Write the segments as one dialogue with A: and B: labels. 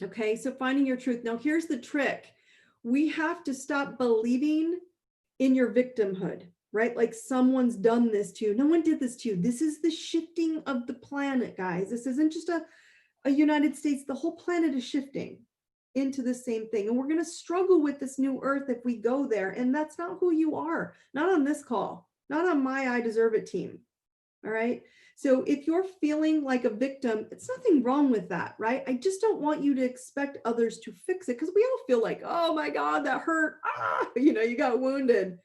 A: Okay, so finding your truth. Now, here's the trick. We have to stop believing in your victimhood, right? Like someone's done this to you. No one did this to you. This is the shifting of the planet, guys. This isn't just a United States. The whole planet is shifting into the same thing. And we're going to struggle with this new earth if we go there. And that's not who you are. Not on this call, not on my I Deserve It team. All right. So if you're feeling like a victim, it's nothing wrong with that, right? I just don't want you to expect others to fix it, because we all feel like, oh my God, that hurt. Ah, you got wounded,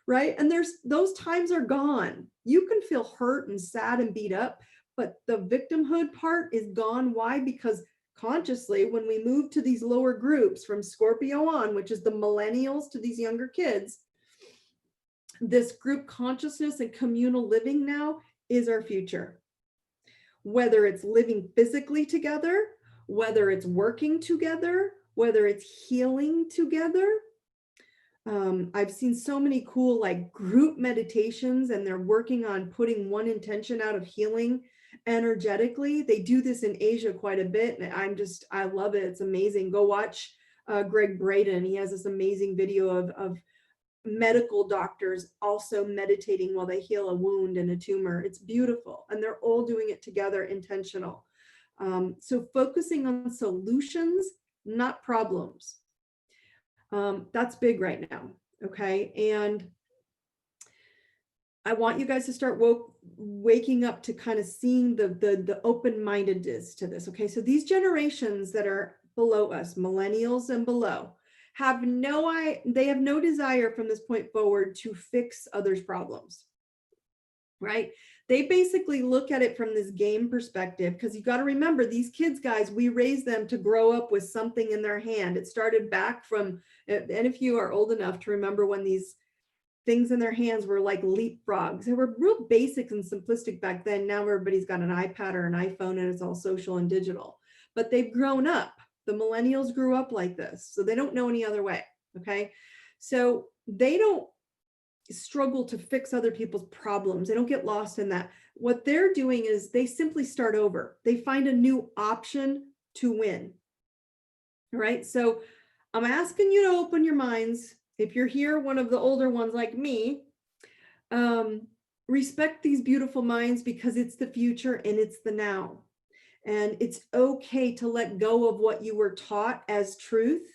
A: right? And those times are gone. You can feel hurt and sad and beat up, but the victimhood part is gone. Why? Because consciously, when we move to these lower groups from Scorpio on, which is the millennials to these younger kids, this group consciousness and communal living now is our future. Whether it's living physically together, whether it's working together, whether it's healing together. I've seen so many cool like group meditations, and they're working on putting one intention out of healing energetically. They do this in Asia quite a bit, and I love it. It's amazing. Go watch Greg Braden. He has this amazing video of medical doctors also meditating while they heal a wound and a tumor. It's beautiful. And they're all doing it together, intentional. So focusing on solutions, not problems. That's big right now. Okay. And I want you guys to start waking up to kind of seeing the open-mindedness to this. Okay. So these generations that are below us, millennials and below, they have no desire from this point forward to fix others' problems, right? They basically look at it from this game perspective, because you got to remember, these kids, guys, we raised them to grow up with something in their hand. It started back from, and if you are old enough to remember when these things in their hands were like leapfrogs, they were real basic and simplistic back then. Now everybody's got an iPad or an iPhone, and it's all social and digital, but they've grown up. The millennials grew up like this, so they don't know any other way. Okay. So they don't struggle to fix other people's problems. They don't get lost in that. What they're doing is they simply start over. They find a new option to win. All right. So I'm asking you to open your minds. If you're here, one of the older ones like me, respect these beautiful minds, because it's the future and it's the now. And it's okay to let go of what you were taught as truth,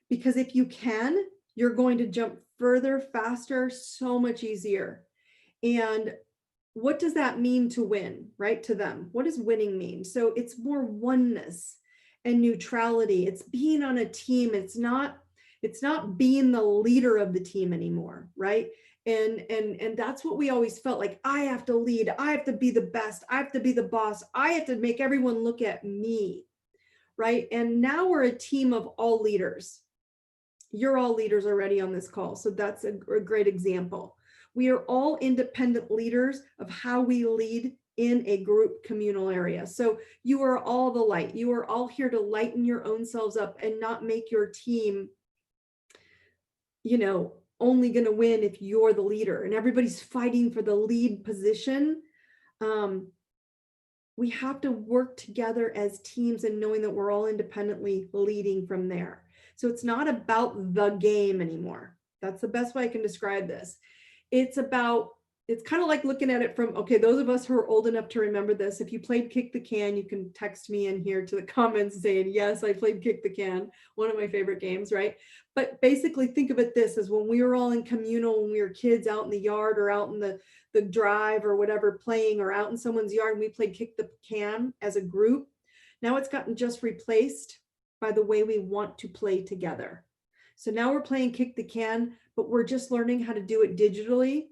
A: because if you can, you're going to jump further, faster, so much easier. And what does that mean to win, right? To them, what does winning mean? So it's more oneness and neutrality. It's being on a team. It's not being the leader of the team anymore, right? And that's what we always felt like. I have to lead. I have to be the best. I have to be the boss. I have to make everyone look at me, right? And now we're a team of all leaders. You're all leaders already on this call. So that's a great example. We are all independent leaders of how we lead in a group communal area. So you are all the light. You are all here to lighten your own selves up and not make your team, only going to win if you're the leader and everybody's fighting for the lead position. We have to work together as teams, and knowing that we're all independently leading from there. So it's not about the game anymore. That's the best way I can describe this. It's kind of like looking at it from, okay, those of us who are old enough to remember this, if you played Kick the Can, you can text me in here to the comments saying, yes, I played Kick the Can, one of my favorite games, right? But basically think of it this as when we were all in communal, when we were kids out in the yard or out in the drive or whatever playing, or out in someone's yard, and we played Kick the Can as a group. Now it's gotten just replaced by the way we want to play together. So now we're playing Kick the Can, but we're just learning how to do it digitally.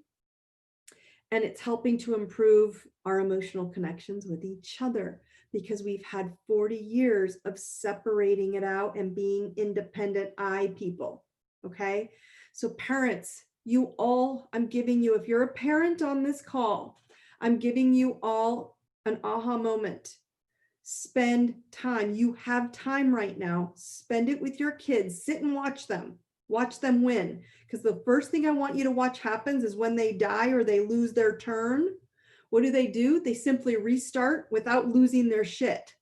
A: And it's helping to improve our emotional connections with each other, because we've had 40 years of separating it out and being independent people. Okay. So parents, I'm giving you, if you're a parent on this call, I'm giving you all an aha moment. Spend time. You have time right now. Spend it with your kids. Sit and watch them. Watch them win. Because the first thing I want you to watch happens is when they die or they lose their turn. What do? They simply restart without losing their shit.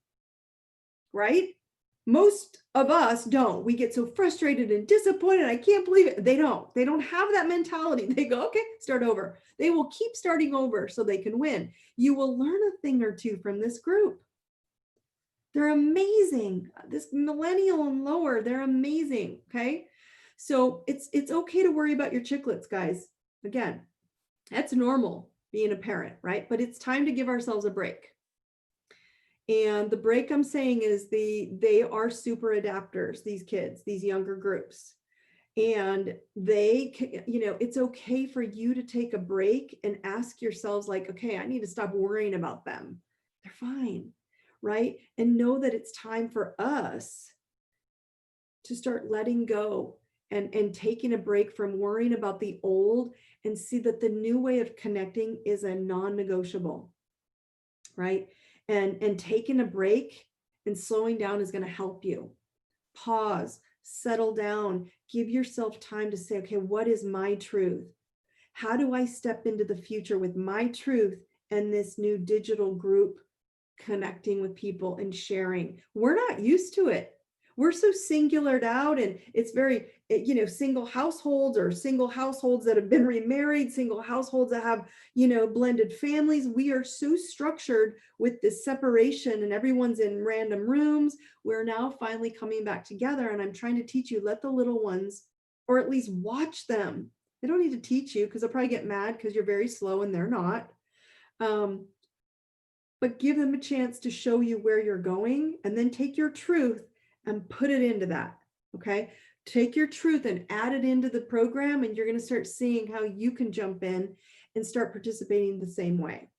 A: Right? Most of us don't. We get so frustrated and disappointed. I can't believe it. They don't. They don't have that mentality. They go, okay, start over. They will keep starting over so they can win. You will learn a thing or two from this group. They're amazing. This millennial and lower, they're amazing. Okay. So it's okay to worry about your chicklets, guys. Again, that's normal being a parent, right? But it's time to give ourselves a break. And the break I'm saying is they are super adapters, these kids, these younger groups. And they, it's okay for you to take a break and ask yourselves like, okay, I need to stop worrying about them. They're fine, right? And know that it's time for us to start letting go and taking a break from worrying about the old and see that the new way of connecting is a non-negotiable, right? And taking a break and slowing down is going to help you. Pause, settle down, give yourself time to say, okay, what is my truth? How do I step into the future with my truth and this new digital group connecting with people and sharing? We're not used to it. We're so singulared out, and it's very, single households or single households that have been remarried, single households that have, blended families. We are so structured with this separation and everyone's in random rooms. We're now finally coming back together, and I'm trying to teach you, let the little ones, or at least watch them. They don't need to teach you because they'll probably get mad because you're very slow and they're not. But give them a chance to show you where you're going, and then take your truth and put it into that. Okay. Take your truth and add it into the program, and you're going to start seeing how you can jump in and start participating the same way.